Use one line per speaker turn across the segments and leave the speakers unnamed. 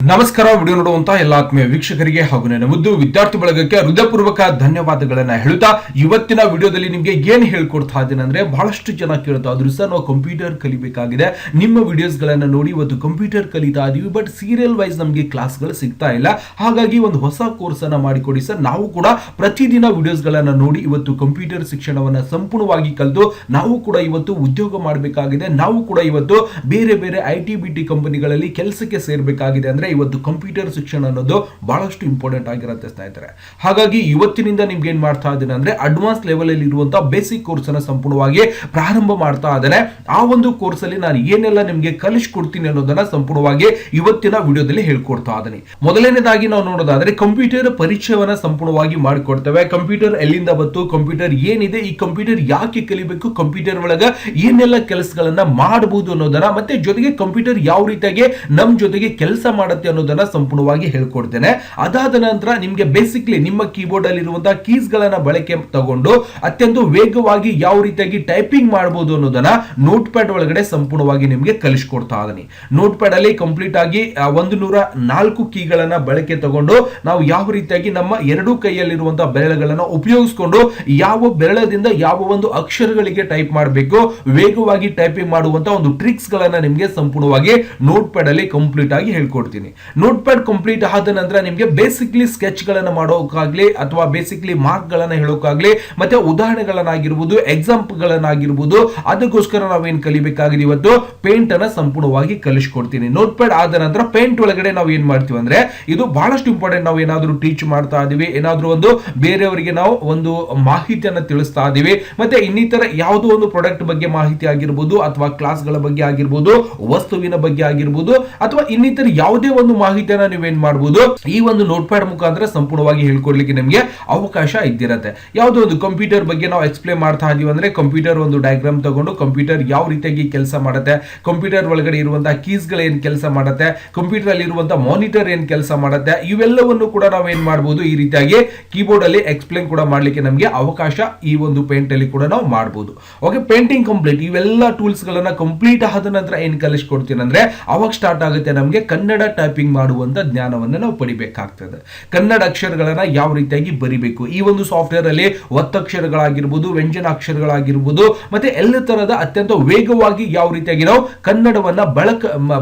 ನಮಸ್ಕಾರ. ವಿಡಿಯೋ ನೋಡುವಂತಹ ಎಲ್ಲ ಆತ್ಮೀಯ ವೀಕ್ಷಕರಿಗೆ ಹಾಗೂ ನನ್ನ ಮುದ್ದು ವಿದ್ಯಾರ್ಥಿ ಬಳಗಕ್ಕೆ ಹೃದಯಪೂರ್ವಕ ಧನ್ಯವಾದಗಳನ್ನ ಹೇಳುತ್ತಾ ಇವತ್ತಿನ ವಿಡಿಯೋದಲ್ಲಿ ನಿಮಗೆ ಏನ್ ಹೇಳ್ಕೊಡ್ತಾ ಇದ್ದೇನೆ ಅಂದ್ರೆ, ಬಹಳಷ್ಟು ಜನ ಕೇಳ್ತಾ ಇದ್ರು ಸರ್ ನಾವು ಕಂಪ್ಯೂಟರ್ ಕಲಿಬೇಕಾಗಿದೆ, ನಿಮ್ಮ ವಿಡಿಯೋಸ್ ಗಳನ್ನ ನೋಡಿ ಇವತ್ತು ಕಂಪ್ಯೂಟರ್ ಕಲಿತಾ ಇದೀವಿ, ಬಟ್ ಸೀರಿಯಲ್ ವೈಸ್ ನಮಗೆ ಕ್ಲಾಸ್ಗಳು ಸಿಗ್ತಾ ಇಲ್ಲ, ಹಾಗಾಗಿ ಒಂದು ಹೊಸ ಕೋರ್ಸ್ ಅನ್ನ ಮಾಡಿಕೊಡಿ ಸರ್. ನಾವು ಕೂಡ ಪ್ರತಿದಿನ ವಿಡಿಯೋಸ್ ಗಳನ್ನ ನೋಡಿ ಇವತ್ತು ಕಂಪ್ಯೂಟರ್ ಶಿಕ್ಷಣವನ್ನ ಸಂಪೂರ್ಣವಾಗಿ ಕಲಿತು ನಾವು ಕೂಡ ಇವತ್ತು ಉದ್ಯೋಗ ಮಾಡಬೇಕಾಗಿದೆ, ನಾವು ಕೂಡ ಇವತ್ತು ಬೇರೆ ಬೇರೆ IT-BT ಕಂಪನಿಗಳಲ್ಲಿ ಕೆಲಸಕ್ಕೆ ಸೇರ್ಬೇಕಾಗಿದೆ ಅಂದ್ರೆ ಇವತ್ತು ಕಂಪ್ಯೂಟರ್ ಶಿಕ್ಷಣ ಅನ್ನೋದು ಬಹಳಷ್ಟು ಇಂಪಾರ್ಟೆಂಟ್ ಆಗಿರುತ್ತೆ ಸ್ನೇಹಿತರೆ. ಹಾಗಾಗಿ ಇವತ್ತಿನಿಂದ ನಿಮ್ಗೆ ಏನ್ ಮಾಡ್ತಾ ಇದ್ದೇನೆ ಅಂದ್ರೆ, ಅಡ್ವಾನ್ಸ್ ಲೆವೆಲ್ ಅಲ್ಲಿ ಇರುವಂತಹ ಬೇಸಿಕ್ ಕೋರ್ಸ್ ಅನ್ನ ಸಂಪೂರ್ಣವಾಗಿ ಪ್ರಾರಂಭ ಮಾಡ್ತಾ ಇದ್ದೇನೆ. ಆ ಒಂದು ಕೋರ್ಸ್ ಅಲ್ಲಿ ನಾನು ಏನೆಲ್ಲ ನಿಮ್ಗೆ ಕಲಿಸ್ಕೊಡ್ತೀನಿ ಅನ್ನೋದನ್ನ ಸಂಪೂರ್ಣವಾಗಿ ಇವತ್ತಿನ ವಿಡಿಯೋದಲ್ಲಿ ಹೇಳ್ಕೊಡ್ತಾ ಇದ್ದೀನಿ. ಮೊದಲನೇದಾಗಿ ನಾವು ನೋಡೋದಾದ್ರೆ ಕಂಪ್ಯೂಟರ್ ಪರಿಚಯವನ್ನ ಸಂಪೂರ್ಣವಾಗಿ ಮಾಡಿಕೊಡ್ತೇವೆ. ಕಂಪ್ಯೂಟರ್ ಎಲ್ಲಿಂದ ಬಂತು, ಕಂಪ್ಯೂಟರ್ ಏನಿದೆ, ಈ ಕಂಪ್ಯೂಟರ್ ಯಾಕೆ ಕಲಿಬೇಕು, ಕಂಪ್ಯೂಟರ್ ಒಳಗ ಏನೆಲ್ಲ ಕೆಲಸಗಳನ್ನ ಮಾಡಬಹುದು ಅನ್ನೋದನ್ನ, ಮತ್ತೆ ಜೊತೆಗೆ ಕಂಪ್ಯೂಟರ್ ಯಾವ ರೀತಿಯಾಗಿ ನಮ್ ಜೊತೆಗೆ ಕೆಲಸ ಮಾಡುತ್ತೆ ಅನ್ನೋದನ್ನ ಸಂಪೂರ್ಣವಾಗಿ ಹೇಳ್ಕೊಡ್ತೇನೆ. ಅದಾದ ನಂತರ ನಿಮ್ಗೆ ಬೇಸಿಕ್ಲಿ ನಿಮ್ಮ ಕೀಬೋರ್ಡ್ ಅಲ್ಲಿ ಇರುವಂತಹ ಕೀಸ್ ಗಳನ್ನ ಬಳಕೆ ತಗೊಂಡು ಅತ್ಯಂತ ವೇಗವಾಗಿ ಯಾವ ರೀತಿಯಾಗಿ ಟೈಪಿಂಗ್ ಮಾಡಬಹುದು ಅನ್ನೋದನ್ನ ನೋಟ್ ಪ್ಯಾಡ್ ಒಳಗಡೆ ಸಂಪೂರ್ಣವಾಗಿ ನಿಮ್ಗೆ ಕಲಿಸ್ಕೊಡ್ತಾ ಇದ್ದೀನಿ. ನೋಟ್ ಪ್ಯಾಡ್ ಅಲ್ಲಿ ಕಂಪ್ಲೀಟ್ ಆಗಿ 104 ಕೀಗಳನ್ನ ಬಳಕೆ ತಗೊಂಡು ನಾವು ಯಾವ ರೀತಿಯಾಗಿ ನಮ್ಮ ಎರಡೂ ಕೈಯಲ್ಲಿರುವಂತಹ ಬೆರಳುಗಳನ್ನ ಉಪಯೋಗಿಸಿಕೊಂಡು ಯಾವ ಬೆರಳದಿಂದ ಯಾವ ಒಂದು ಅಕ್ಷರಗಳಿಗೆ ಟೈಪ್ ಮಾಡಬೇಕು, ವೇಗವಾಗಿ ಟೈಪಿಂಗ್ ಮಾಡುವಂತ ಒಂದು ಟ್ರಿಕ್ಸ್ ಗಳನ್ನ ನಿಮ್ಗೆ ಸಂಪೂರ್ಣವಾಗಿ ನೋಟ್ ಪ್ಯಾಡ್ ಅಲ್ಲಿ ಕಂಪ್ಲೀಟ್ ಆಗಿ ಹೇಳ್ಕೊಡ್ತೀನಿ. ನೋಟ್ ಪ್ಯಾಡ್ ಕಂಪ್ಲೀಟ್ ಆದ ನಂತರ ನಿಮ್ಗೆ ಬೇಸಿಕ್ಲಿ ಸ್ಕೆಚ್ ಗಳನ್ನ ಮಾಡೋಕಾಗ್ಲಿ ಅಥವಾ ಬೇಸಿಕ್ಲಿ ಮಾರ್ಕ್ ಗಳನ್ನ ಹೇಳೋಕಾಗ್ಲಿ, ಮತ್ತೆ ಉದಾಹರಣೆಗಳನ್ನಾಗಿರ್ಬೋದು, ಎಕ್ಸಾಂಪಲ್ ಗಳನ್ನಾಗಿರ್ಬೋದು, ಅದಕ್ಕೋಸ್ಕರ ನಾವೇನ್ ಕಲಿಬೇಕಾಗಿದೆ ಇವತ್ತು ಪೇಂಟ್ ಅನ್ನ ಸಂಪೂರ್ಣವಾಗಿ ಕಲಿಸ್ಕೊಡ್ತೀನಿ. ನೋಟ್ ಪ್ಯಾಡ್ ಆದ ನಂತರ ಪೇಂಟ್ ಒಳಗಡೆ ನಾವು ಏನ್ ಮಾಡ್ತೀವಿ ಅಂದ್ರೆ, ಇದು ಬಹಳಷ್ಟು ಇಂಪಾರ್ಟೆಂಟ್. ನಾವು ಏನಾದ್ರೂ ಟೀಚ್ ಮಾಡ್ತಾ ಇದೀವಿ, ಏನಾದ್ರೂ ಒಂದು ಬೇರೆಯವರಿಗೆ ನಾವು ಒಂದು ಮಾಹಿತಿಯನ್ನ ತಿಳಿಸ್ತಾ ಇದೀವಿ, ಮತ್ತೆ ಇನ್ನಿತರ ಯಾವುದೋ ಒಂದು ಪ್ರಾಡಕ್ಟ್ ಬಗ್ಗೆ ಮಾಹಿತಿ ಆಗಿರ್ಬೋದು, ಅಥವಾ ಕ್ಲಾಸ್ ಗಳ ಬಗ್ಗೆ ಆಗಿರ್ಬೋದು, ವಸ್ತುವಿನ ಬಗ್ಗೆ ಆಗಿರ್ಬೋದು, ಅಥವಾ ಇನ್ನಿತರ ಯಾವುದೇ ಒಂದು ಮಾಹಿತಿಯನ್ನ ನೀವೇನ್ ಮಾಡಬಹುದು ಈ ಒಂದು ನೋಟ್ ಪ್ಯಾಡ್ ಮುಖಾಂತರ ಸಂಪೂರ್ಣವಾಗಿ ಹೇಳ್ಕೊಡ್ಲಿಕ್ಕೆ ನಿಮಗೆ ಅವಕಾಶ ಇದ್ದಿರತ್ತೆ. ಯಾವುದೋ ಒಂದು ಕಂಪ್ಯೂಟರ್ ಬಗ್ಗೆ ನಾವು ಎಕ್ಸ್ಪ್ಲೇನ್ ಮಾಡ್ತಾ ಇದೀವಿ ಅಂದ್ರೆ, ಕಂಪ್ಯೂಟರ್ ಒಂದು ಡಯಾಗ್ರಾಮ್ ತಗೊಂಡು ಕಂಪ್ಯೂಟರ್ ಯಾವ ರೀತಿಯಾಗಿ ಕೆಲಸ ಮಾಡುತ್ತೆ, ಕಂಪ್ಯೂಟರ್ ಒಳಗಡೆ ಇರುವಂತಹ ಕೀಸ್ ಗಳು ಏನ್ ಕೆಲಸ ಮಾಡುತ್ತೆ, ಕಂಪ್ಯೂಟರ್ ಅಲ್ಲಿ ಇರುವಂತಹ ಮಾನಿಟರ್ ಏನ್ ಕೆಲಸ ಮಾಡುತ್ತೆ, ಇವೆಲ್ಲವನ್ನು ಕೂಡ ನಾವು ಏನ್ ಮಾಡಬಹುದು ಈ ರೀತಿಯಾಗಿ ಕೀಬೋರ್ಡ್ ಅಲ್ಲಿ ಎಕ್ಸ್ಪ್ಲೇನ್ ಕೂಡ ಮಾಡ್ಲಿಕ್ಕೆ ನಮಗೆ ಅವಕಾಶ ಈ ಒಂದು ಪೇಂಟ್ ಅಲ್ಲಿ ಕೂಡ ನಾವು ಮಾಡಬಹುದು. ಓಕೆ, ಪೇಂಟಿಂಗ್ ಕಂಪ್ಲೀಟ್ ಇವೆಲ್ಲ ಟೂಲ್ಸ್ ಗಳನ್ನ ಕಂಪ್ಲೀಟ್ ಆದ ನಂತರ ಏನ್ ಕಲಿಸ್ಕೊಡ್ತೀನಿ ಅಂದ್ರೆ, ಅವಾಗ ಸ್ಟಾರ್ಟ್ ಆಗುತ್ತೆ ನಮಗೆ ಕನ್ನಡ ಟೈಪಿಂಗ್ ಮಾಡುವಂತ ಜ್ಞಾನವನ್ನ ನಾವು ಪಡಿಬೇಕಾಗ್ತದೆ. ಕನ್ನಡ ಅಕ್ಷರಗಳನ್ನ ಯಾವ ರೀತಿಯಾಗಿ ಬರಿಬೇಕು, ಈ ಒಂದು ಸಾಫ್ಟ್ವೇರ್ ಅಲ್ಲಿ ಒತ್ತಕ್ಷರಗಳಾಗಿರ್ಬೋದು, ವ್ಯಂಜನ ಅಕ್ಷರಗಳಾಗಿರ್ಬೋದು, ಮತ್ತೆ ಎಲ್ಲ ತರಹದ ಅತ್ಯಂತ ವೇಗವಾಗಿ ಯಾವ ರೀತಿಯಾಗಿ ನಾವು ಕನ್ನಡವನ್ನ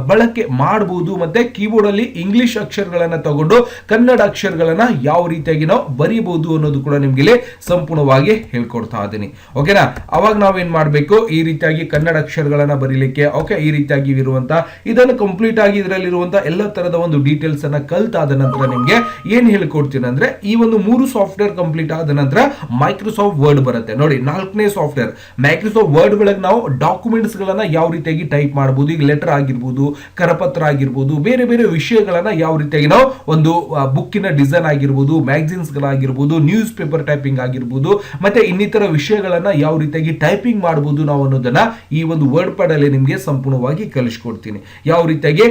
ಬಳಕೆ ಮಾಡಬಹುದು, ಮತ್ತೆ ಕೀಬೋರ್ಡ್ ಅಲ್ಲಿ ಇಂಗ್ಲಿಷ್ ಅಕ್ಷರಗಳನ್ನ ತಗೊಂಡು ಕನ್ನಡ ಅಕ್ಷರಗಳನ್ನ ಯಾವ ರೀತಿಯಾಗಿ ನಾವು ಬರೀಬಹುದು ಅನ್ನೋದು ಕೂಡ ನಿಮ್ಗೆ ಸಂಪೂರ್ಣವಾಗಿ ಹೇಳ್ಕೊಡ್ತಾ ಇದ್ದೀನಿ. ಓಕೆನಾ, ಅವಾಗ ನಾವೇನ್ ಮಾಡ್ಬೇಕು ಈ ರೀತಿಯಾಗಿ ಕನ್ನಡ ಅಕ್ಷರಗಳನ್ನ ಬರೀಲಿಕ್ಕೆ, ಓಕೆ, ಈ ರೀತಿಯಾಗಿ ಇರುವಂತಹ ಇದನ್ನು ಕಂಪ್ಲೀಟ್ ಆಗಿ ಇದರಲ್ಲಿರುವಂತಹ ಎಲ್ಲ ತರದ ಒಂದು ಡೀಟೇಲ್ಸ್ ಅನ್ನ ಕಲ್ತಾದ ನಂತರ ನಿಮ್ಗೆ ಏನ್ ಹೇಳ್ಕೊಡ್ತೀನಿ ಅಂದ್ರೆ, ಈ ಒಂದು 3 ಸಾಫ್ಟ್ವೇರ್ ಕಂಪ್ಲೀಟ್ ಆದ ನಂತರ ಮೈಕ್ರೋಸಾಫ್ಟ್ ವರ್ಡ್ ಬರುತ್ತೆ ನೋಡಿ. 4ನೇ ಸಾಫ್ಟ್ವೇರ್ ಮೈಕ್ರೋಸಾಫ್ಟ್ ವರ್ಡ್ ಒಳಗೆ ನಾವು ಡಾಕ್ಯುಮೆಂಟ್ಸ್ ಗಳನ್ನ ಯಾವ ರೀತಿಯಾಗಿ ಟೈಪ್ ಮಾಡಬಹುದು, ಈಗ ಲೆಟರ್ ಆಗಿರ್ಬೋದು, ಕರಪತ್ರ ಆಗಿರ್ಬೋದು, ಬೇರೆ ಬೇರೆ ವಿಷಯಗಳನ್ನ ಯಾವ ರೀತಿಯಾಗಿ ನಾವು ಒಂದು ಬುಕ್ಕಿನ ಡಿಸೈನ್ ಆಗಿರ್ಬೋದು, ಮ್ಯಾಗಝಿನ್ಸ್ ಗಳಾಗಿರ್ಬೋದು, ನ್ಯೂಸ್ ಪೇಪರ್ ಟೈಪಿಂಗ್ ಆಗಿರ್ಬೋದು, ಮತ್ತೆ ಇನ್ನಿತರ ವಿಷಯಗಳನ್ನ ಯಾವ ರೀತಿಯಾಗಿ ಟೈಪಿಂಗ್ ಮಾಡಬಹುದು ನಾವು ಅನ್ನೋದನ್ನ ಈ ಒಂದು ವರ್ಡ್ ಪ್ಯಾಡ್ ಅಲ್ಲಿ ನಿಮ್ಗೆ ಸಂಪೂರ್ಣವಾಗಿ ಕಲಿಸ್ಕೊಡ್ತೀನಿ. ಯಾವ ರೀತಿಯಾಗಿ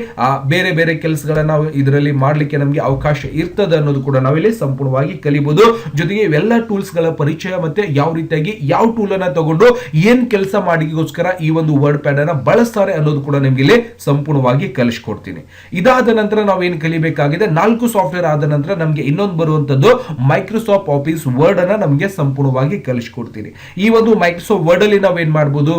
ಬೇರೆ ಬೇರೆ ಕೆಲಸಗಳನ್ನ ನಾವು ಇದರಲ್ಲಿ ಮಾಡ್ಲಿಕ್ಕೆ ನಮಗೆ ಅವಕಾಶ ಇರ್ತದೆ ಅನ್ನೋದು ಕೂಡ ನಾವಿಲ್ಲಿ ಸಂಪೂರ್ಣವಾಗಿ ಕಲಿಬಹುದು. ಜೊತೆಗೆ ಇವೆಲ್ಲ ಟೂಲ್ಸ್ ಗಳ ಪರಿಚಯ, ಮತ್ತೆ ಯಾವ ರೀತಿಯಾಗಿ ಯಾವ ಟೂಲ್ ಅನ್ನ ತಗೊಂಡು ಏನ್ ಕೆಲಸ ಮಾಡಿಗೋಸ್ಕರ ಈ ಒಂದು ವರ್ಡ್ ಪ್ಯಾಡ್ ಅನ್ನ ಬಳಸ್ತಾರೆ ಅನ್ನೋದು ಕೂಡ ನಿಮ್ಗೆ ಇಲ್ಲಿ ಸಂಪೂರ್ಣವಾಗಿ ಕಲಿಸ್ಕೊಡ್ತೀನಿ. ಇದಾದ ನಂತರ ನಾವು ಏನ್ ಕಲಿಬೇಕಾಗಿದೆ, 4 ಸಾಫ್ಟ್ವೇರ್ ಆದ ನಂತರ ನಮ್ಗೆ ಇನ್ನೊಂದು ಬರುವಂತದ್ದು ಮೈಕ್ರೋಸಾಫ್ಟ್ ಆಫೀಸ್ ವರ್ಡ್ ಅನ್ನ ನಮ್ಗೆ ಸಂಪೂರ್ಣವಾಗಿ ಕಲಿಸ್ಕೊಡ್ತೀನಿ. ಈ ಒಂದು ಮೈಕ್ರೋಸಾಫ್ಟ್ ವರ್ಡ್ ಅಲ್ಲಿ ನಾವೇನ್ ಮಾಡಬಹುದು,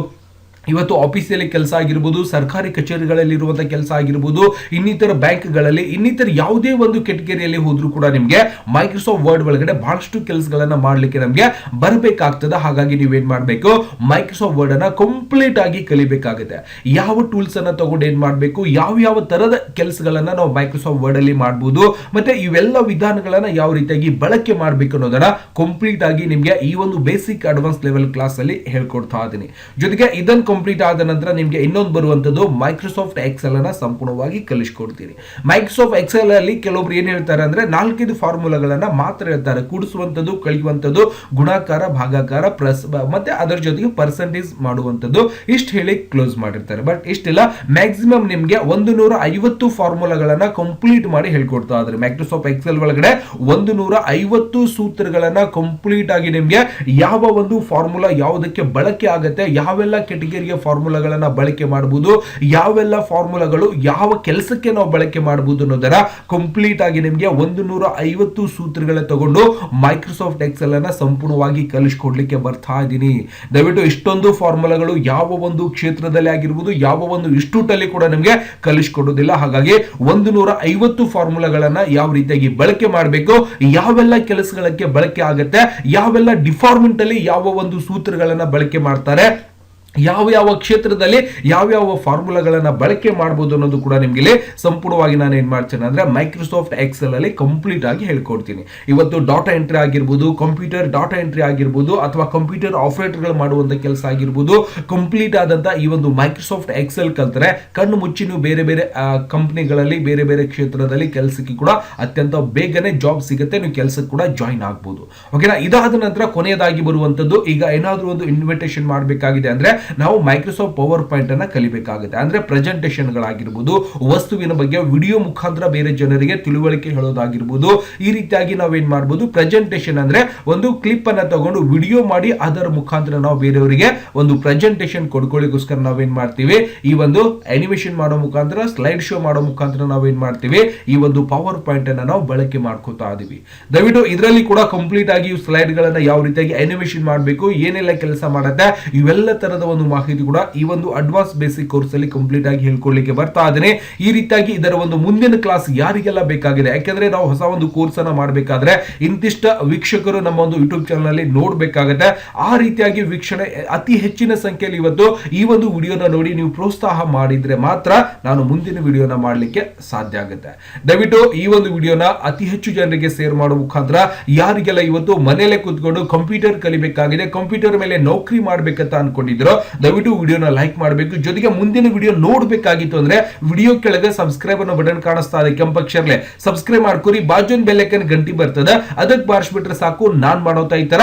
ಇವತ್ತು ಆಫೀಸಲ್ಲಿ ಕೆಲಸ ಆಗಿರ್ಬೋದು, ಸರ್ಕಾರಿ ಕಚೇರಿಗಳಲ್ಲಿ ಇರುವಂತಹ ಕೆಲಸ ಆಗಿರ್ಬೋದು, ಇನ್ನಿತರ ಬ್ಯಾಂಕ್ಗಳಲ್ಲಿ, ಇನ್ನಿತರ ಯಾವುದೇ ಒಂದು ಕೆಟಗರಿಯಲ್ಲಿ ಹೋದ್ರೂ ಕೂಡ ನಿಮ್ಗೆ ಮೈಕ್ರೋಸಾಫ್ಟ್ ವರ್ಡ್ ಒಳಗಡೆ ಬಹಳಷ್ಟು ಕೆಲಸಗಳನ್ನ ಮಾಡ್ಲಿಕ್ಕೆ ನಮ್ಗೆ ಬರಬೇಕಾಗ್ತದೆ. ಹಾಗಾಗಿ ನೀವೇನ್ ಮಾಡ್ಬೇಕು, ಮೈಕ್ರೋಸಾಫ್ಟ್ ವರ್ಡ್ ಅನ್ನ ಕಂಪ್ಲೀಟ್ ಆಗಿ ಕಲಿಬೇಕಾಗುತ್ತೆ. ಯಾವ ಟೂಲ್ಸ್ ಅನ್ನ ತಗೊಂಡು ಏನ್ ಮಾಡ್ಬೇಕು, ಯಾವ ತರದ ಕೆಲಸಗಳನ್ನ ನಾವು ಮೈಕ್ರೋಸಾಫ್ಟ್ ವರ್ಡ್ ಅಲ್ಲಿ ಮಾಡಬಹುದು, ಮತ್ತೆ ಇವೆಲ್ಲ ವಿಧಾನಗಳನ್ನ ಯಾವ ರೀತಿಯಾಗಿ ಬಳಕೆ ಮಾಡ್ಬೇಕು ಅನ್ನೋದನ್ನ ಕಂಪ್ಲೀಟ್ ಆಗಿ ನಿಮ್ಗೆ ಈ ಒಂದು ಬೇಸಿಕ್ ಅಡ್ವಾನ್ಸ್ ಲೆವೆಲ್ ಕ್ಲಾಸ್ ಅಲ್ಲಿ ಹೇಳ್ಕೊಡ್ತಾ ಇದ್ದೀನಿ. ಜೊತೆಗೆ ಇದನ್ನ ಕಂಪ್ಲೀಟ್ ಆದ ನಂತರ ನಿಮಗೆ ಇನ್ನೊಂದು ಬರುವಂತದ್ದು ಮೈಕ್ರೋಸಾಫ್ಟ್ ಎಕ್ಸೆಲ್ ಅನ್ನ ಸಂಪೂರ್ಣವಾಗಿ ಕಲಿಸ್ಕೊಡ್ತೀನಿ. ಮೈಕ್ರೋಸಾಫ್ಟ್ ಎಕ್ಸೆಲ್ ಅಲ್ಲಿ ಕೆಲವೊಬ್ರು ಏನ್ ಹೇಳ್ತಾರೆ ಅಂದ್ರೆ, 4 ಫಾರ್ಮುಲಾಗಳನ್ನ ಮಾತ್ರ ಹೇಳ್ತಾರೆ, ಕೂಡಿಸುವಂತದ್ದು, ಕಳೆಯುವಂತದ್ದು, ಗುಣಾಕಾರ, ಭಾಗಾಕಾರ, ಪ್ಲಸ್, ಮತ್ತೆ ಅದರ ಜೊತೆಗೆ ಪರ್ಸೆಂಟೇಜ್ ಮಾಡುವಂತದ್ದು, ಇಷ್ಟು ಹೇಳಿ ಕ್ಲೋಸ್ ಮಾಡಿರ್ತಾರೆ. ಬಟ್ ಇಷ್ಟಿಲ್ಲ, ಮ್ಯಾಕ್ಸಿಮಮ್ ನಿಮ್ಗೆ 150 ಫಾರ್ಮುಲಾಗಳನ್ನ ಕಂಪ್ಲೀಟ್ ಮಾಡಿ ಹೇಳ್ಕೊಡ್ತಾ ಇದ್ದಾರೆ. ಮೈಕ್ರೋಸಾಫ್ಟ್ ಎಕ್ಸೆಲ್ ಒಳಗಡೆ 150 ಸೂತ್ರಗಳನ್ನ ಕಂಪ್ಲೀಟ್ ಆಗಿ ನಿಮ್ಗೆ ಯಾವ ಒಂದು ಫಾರ್ಮುಲಾ ಯಾವುದಕ್ಕೆ ಬಳಕೆ ಆಗುತ್ತೆ, ಯಾವೆಲ್ಲ ಕೆಟಗರಿ ಯಾವ್ಯಾವ ಫಾರ್ಮುಲಾಗಳನ್ನ ಬಳಕೆ ಮಾಡಬಹುದು, ಯಾವೆಲ್ಲ ಫಾರ್ಮುಲಾಗಳು ಯಾವ ಕೆಲಸಕ್ಕೆ ನಾವು ಬಳಕೆ ಮಾಡಬಹುದು ಅನ್ನೋದರ ಕಂಪ್ಲೀಟ್ ಆಗಿ ನಿಮಗೆ 150 ಸೂತ್ರಗಳ ತಗೊಂಡು ಮೈಕ್ರೋಸಾಫ್ಟ್ ಎಕ್ಸೆಲ್ ಅನ್ನ ಸಂಪೂರ್ಣವಾಗಿ ಕಲಿಸ್ಕೊಡ್ಲಿಕ್ಕೆ ಬರ್ತಾ ಇದ್ದೀನಿ. ದಯವಿಟ್ಟು ಇಷ್ಟೊಂದು ಫಾರ್ಮುಲಾಗಳು ಯಾವ ಒಂದು ಕ್ಷೇತ್ರದಲ್ಲಿ ಆಗಿರ್ಬೋದು, ಯಾವ ಒಂದು ಇನ್ಸ್ಟಿಟ್ಯೂಟ್ ಅಲ್ಲಿ ಕೂಡ ನಿಮಗೆ ಕಲಿಸ್ಕೊಡೋದಿಲ್ಲ. ಹಾಗಾಗಿ 150 ಫಾರ್ಮುಲಾಗಳನ್ನ ಯಾವ ರೀತಿಯಾಗಿ ಬಳಕೆ ಮಾಡಬೇಕು, ಯಾವೆಲ್ಲ ಕೆಲಸಗಳಿಗೆ ಬಳಕೆ ಆಗುತ್ತೆ, ಯಾವೆಲ್ಲ ಡಿಪಾರ್ಟ್ಮೆಂಟ್ ಅಲ್ಲಿ ಯಾವ ಒಂದು ಸೂತ್ರಗಳನ್ನ ಬಳಕೆ ಮಾಡ್ತಾರೆ, ಯಾವ ಕ್ಷೇತ್ರದಲ್ಲಿ ಯಾವ ಫಾರ್ಮುಲಾಗಳನ್ನ ಬಳಕೆ ಮಾಡಬಹುದು ಅನ್ನೋದು ಕೂಡ ನಿಮಗೆ ಸಂಪೂರ್ಣವಾಗಿ ನಾನು ಏನ್ ಮಾಡ್ತೇನೆ ಅಂದ್ರೆ ಮೈಕ್ರೋಸಾಫ್ಟ್ ಎಕ್ಸೆಲ್ ಅಲ್ಲಿ ಕಂಪ್ಲೀಟ್ ಆಗಿ ಹೇಳ್ಕೊಡ್ತೀನಿ. ಇವತ್ತು ಡಾಟಾ ಎಂಟ್ರಿ ಆಗಿರ್ಬೋದು, ಕಂಪ್ಯೂಟರ್ ಡಾಟಾ ಎಂಟ್ರಿ ಆಗಿರ್ಬೋದು, ಅಥವಾ ಕಂಪ್ಯೂಟರ್ ಆಪರೇಟರ್ಗಳು ಮಾಡುವಂತ ಕೆಲಸ ಆಗಿರ್ಬೋದು, ಕಂಪ್ಲೀಟ್ ಆದಂತ ಈ ಒಂದು ಮೈಕ್ರೋಸಾಫ್ಟ್ ಎಕ್ಸೆಲ್ ಕಲ್ತರೆ ಕಣ್ಣು ಮುಚ್ಚಿ ನೀವು ಬೇರೆ ಬೇರೆ ಕಂಪನಿಗಳಲ್ಲಿ ಬೇರೆ ಬೇರೆ ಕ್ಷೇತ್ರದಲ್ಲಿ ಕೆಲಸಕ್ಕೆ ಕೂಡ ಅತ್ಯಂತ ಬೇಗನೆ ಜಾಬ್ ಸಿಗುತ್ತೆ, ನೀವು ಕೆಲಸಕ್ಕೆ ಕೂಡ ಜಾಯಿನ್ ಆಗ್ಬೋದು. ಓಕೆನಾ. ಇದಾದ ನಂತರ ಕೊನೆಯದಾಗಿ ಬರುವಂತದ್ದು, ಈಗ ಏನಾದ್ರೂ ಒಂದು ಇನ್ವಿಟೇಷನ್ ಮಾಡಬೇಕಾಗಿದೆ ಅಂದ್ರೆ ನಾವು ಮೈಕ್ರೋಸಾಫ್ಟ್ ಪವರ್ ಪಾಯಿಂಟ್ ಅನ್ನ ಕಲಿಬೇಕಾಗುತ್ತೆ. ಅಂದ್ರೆ ಪ್ರೆಸೆಂಟೇಷನ್ ಗಳಾಗಿರ್ಬೋದು, ವಸ್ತುವಿನ ಬಗ್ಗೆ ವಿಡಿಯೋ ಮುಖಾಂತರ ಬೇರೆ ಜನರಿಗೆ ತಿಳುವಳಿಕೆ ಹೇಳೋದಾಗಿರ್ಬೋದು, ಈ ರೀತಿಯಾಗಿ ನಾವೇನ್ ಮಾಡಬಹುದು, ಪ್ರೆಸೆಂಟೇಷನ್ ಅಂದ್ರೆ ಒಂದು ಕ್ಲಿಪ್ ಅನ್ನ ತಗೊಂಡು ವಿಡಿಯೋ ಮಾಡಿ ಅದರ ಮುಖಾಂತರ ನಾವು ಬೇರೆಯವರಿಗೆ ಒಂದು ಪ್ರೆಸೆಂಟೇಷನ್ ಕೊಡ್ಕೊಳ್ಳಿಕ್ಕೋಸ್ಕರ ನಾವೇನ್ ಮಾಡ್ತೀವಿ, ಈ ಒಂದು ಅನಿಮೇಷನ್ ಮಾಡೋ ಮುಖಾಂತರ, ಸ್ಲೈಡ್ ಶೋ ಮಾಡೋ ಮುಖಾಂತರ ನಾವೇನ್ ಮಾಡ್ತೀವಿ, ಈ ಒಂದು ಪವರ್ ಪಾಯಿಂಟ್ ಅನ್ನ ನಾವು ಬಳಕೆ ಮಾಡ್ಕೋತಾ ಇದೀವಿ. ದಯವಿಟ್ಟು ಇದರಲ್ಲಿ ಕೂಡ ಕಂಪ್ಲೀಟ್ ಆಗಿ ಸ್ಲೈಡ್ ಗಳನ್ನ ಯಾವ ರೀತಿಯಾಗಿ ಅನಿಮೇಷನ್ ಮಾಡಬೇಕು, ಏನೆಲ್ಲ ಕೆಲಸ ಮಾಡುತ್ತೆ, ಇವೆಲ್ಲ ತರದ ಒಂದು ಮಾಹಿತಿ ಕೂಡ ಈ ಒಂದು ಅಡ್ವಾನ್ಸ್ ಬೇಸಿಕ್ ಕೋರ್ಸ್ ಅಲ್ಲಿ ಕಂಪ್ಲೀಟ್ ಆಗಿ ಹೇಳ್ಕೊಳ್ಳಿಕ್ಕೆ ಬರ್ತಾ ಇದ್ದೇನೆ. ಈ ರೀತಿಯಾಗಿ ಇದರ ಒಂದು ಮುಂದಿನ ಕ್ಲಾಸ್ ಯಾರಿಗೆಲ್ಲ ಬೇಕಾಗಿದೆ, ಯಾಕೆಂದ್ರೆ ನಾವು ಹೊಸ ಒಂದು ಕೋರ್ಸ್ ಅನ್ನ ಮಾಡಬೇಕಾದ್ರೆ ಇಂತಿಷ್ಟ ವೀಕ್ಷಕರು ನಮ್ಮ ಒಂದು ಯೂಟ್ಯೂಬ್ ಚಾನಲ್ ಅಲ್ಲಿ ನೋಡ್ಬೇಕಾಗತ್ತೆ. ಆ ರೀತಿಯಾಗಿ ವೀಕ್ಷಣೆ ಅತಿ ಹೆಚ್ಚಿನ ಸಂಖ್ಯೆಯಲ್ಲಿ ಇವತ್ತು ಈ ಒಂದು ವಿಡಿಯೋನ ನೋಡಿ ನೀವು ಪ್ರೋತ್ಸಾಹ ಮಾಡಿದ್ರೆ ಮಾತ್ರ ನಾನು ಮುಂದಿನ ವಿಡಿಯೋನ ಮಾಡಲಿಕ್ಕೆ ಸಾಧ್ಯ ಆಗುತ್ತೆ. ದಯವಿಟ್ಟು ಈ ಒಂದು ವಿಡಿಯೋನ ಅತಿ ಹೆಚ್ಚು ಜನರಿಗೆ ಶೇರ್ ಮಾಡೋ ಮುಖಾಂತರ ಯಾರಿಗೆಲ್ಲ ಇವತ್ತು ಮನೆಯಲ್ಲೇ ಕೂತ್ಕೊಂಡು ಕಂಪ್ಯೂಟರ್ ಕಲಿಬೇಕಾಗಿದೆ, ಕಂಪ್ಯೂಟರ್ ಮೇಲೆ ನೌಕರಿ ಮಾಡ್ಬೇಕಂತ ಅನ್ಕೊಂಡಿದ್ರು, ದಯವಿಟ್ಟು ವಿಡಿಯೋನ ಲೈಕ್ ಮಾಡಬೇಕು. ಜೊತೆಗೆ ಮುಂದಿನ ವಿಡಿಯೋ ನೋಡಬೇಕಾಗಿತ್ತು ಅಂದ್ರೆ ವಿಡಿಯೋ ಕೆಳಗೆ ಸಬ್ಸ್ಕ್ರೈಬ್ ಅನ್ನೋ ಬಟನ್ ಕಾಣಿಸ್ತಾ ಇದೆ ಕೆಂಪಕ್ಷರಲೆ, ಸಬ್ಸ್ಕ್ರೈಬ್ ಮಾಡ್ಕೊರಿ. ಬಾಜುನ್ ಬೆಲ್ ಐಕಾನ್ ಗಂಟಿ ಬರ್ತದೆ, ಅದಕ್ಕೆ ಬಾರಿಸ್ಬಿಟ್ರೆ ಸಾಕು, ನಾನ್ ಮಾಡೋತಾ ಈ ತರ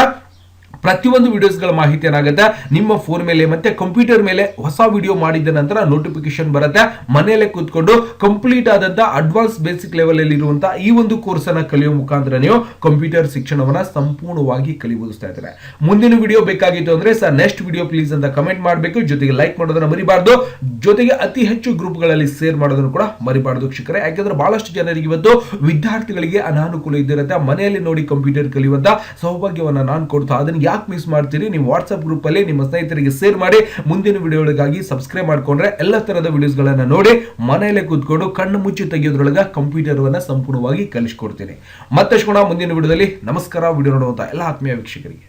ಪ್ರತಿಯೊಂದು ವಿಡಿಯೋಸ್ಗಳ ಮಾಹಿತಿ ಏನಾಗುತ್ತೆ ನಿಮ್ಮ ಫೋನ್ ಮೇಲೆ ಮತ್ತೆ ಕಂಪ್ಯೂಟರ್ ಮೇಲೆ ಹೊಸ ವಿಡಿಯೋ ಮಾಡಿದ ನಂತರ ನೋಟಿಫಿಕೇಶನ್ ಬರುತ್ತೆ. ಮನೆಯಲ್ಲೇ ಕೂತ್ಕೊಂಡು ಕಂಪ್ಲೀಟ್ ಆದಂತ ಅಡ್ವಾನ್ಸ್ ಬೇಸಿಕ್ ಲೆವೆಲ್ ಅಲ್ಲಿ ಇರುವಂತಹ ಈ ಒಂದು ಕೋರ್ಸ್ ಅನ್ನ ಕಲಿಯೋ ಮುಖಾಂತರ ನೀವು ಕಂಪ್ಯೂಟರ್ ಶಿಕ್ಷಣವನ್ನ ಸಂಪೂರ್ಣವಾಗಿ ಕಲಿಬೋದಿಸ್ತಾ ಇದ್ದಾರೆ. ಮುಂದಿನ ವಿಡಿಯೋ ಬೇಕಾಗಿತ್ತು ಅಂದ್ರೆ ಸರ್ ನೆಕ್ಸ್ಟ್ ವಿಡಿಯೋ ಪ್ಲೀಸ್ ಅಂತ ಕಮೆಂಟ್ ಮಾಡಬೇಕು. ಜೊತೆಗೆ ಲೈಕ್ ಮಾಡೋದನ್ನ ಮರಿಬಾರ್ದು, ಜೊತೆಗೆ ಅತಿ ಹೆಚ್ಚು ಗ್ರೂಪ್ ಗಳಲ್ಲಿ ಶೇರ್ ಮಾಡೋದನ್ನು ಕೂಡ ಮರಿಬಾರ್ದು ವೀಕ್ಷಕರೇ. ಯಾಕಂದ್ರೆ ಬಹಳಷ್ಟು ಜನರಿಗೆ ಇವತ್ತು ವಿದ್ಯಾರ್ಥಿಗಳಿಗೆ ಅನಾನುಕೂಲ ಇದ್ದಿರುತ್ತೆ, ಮನೆಯಲ್ಲಿ ನೋಡಿ ಕಂಪ್ಯೂಟರ್ ಕಲಿಯುವಂತ ಸೌಭಾಗ್ಯವನ್ನ ನಾನು ಕೊಡ್ತಾ ಅದನ್ನ ಯಾಕೆ ಮಿಸ್ ಮಾಡ್ತೀರಿ, ನೀವು ವಾಟ್ಸ್ಆಪ್ ಗ್ರೂಪ್ ಅಲ್ಲಿ ನಿಮ್ಮ ಸ್ನೇಹಿತರಿಗೆ ಶೇರ್ ಮಾಡಿ. ಮುಂದಿನ ವಿಡಿಯೋಗಳಿಗಾಗಿ ಸಬ್ಸ್ಕ್ರೈಬ್ ಮಾಡ್ಕೊಂಡ್ರೆ ಎಲ್ಲ ತರದ ವಿಡಿಯೋಸ್ ಗಳನ್ನ ನೋಡಿ ಮನೆಯಲ್ಲೇ ಕೂತ್ಕೊಂಡು ಕಣ್ಣು ಮುಚ್ಚಿ ತೆಗೆಯೋದ್ರೊಳಗ ಕಂಪ್ಯೂಟರ್ ಅನ್ನ ಸಂಪೂರ್ಣವಾಗಿ ಕಲಿಸ್ಕೊಡ್ತೀನಿ. ಮತ್ತಷ್ಟು ಮುಂದಿನ ವಿಡಿಯೋದಲ್ಲಿ. ನಮಸ್ಕಾರ. ವಿಡಿಯೋ ನೋಡುವಂತ ಎಲ್ಲ ಆತ್ಮೀಯ ವೀಕ್ಷಕರಿಗೆ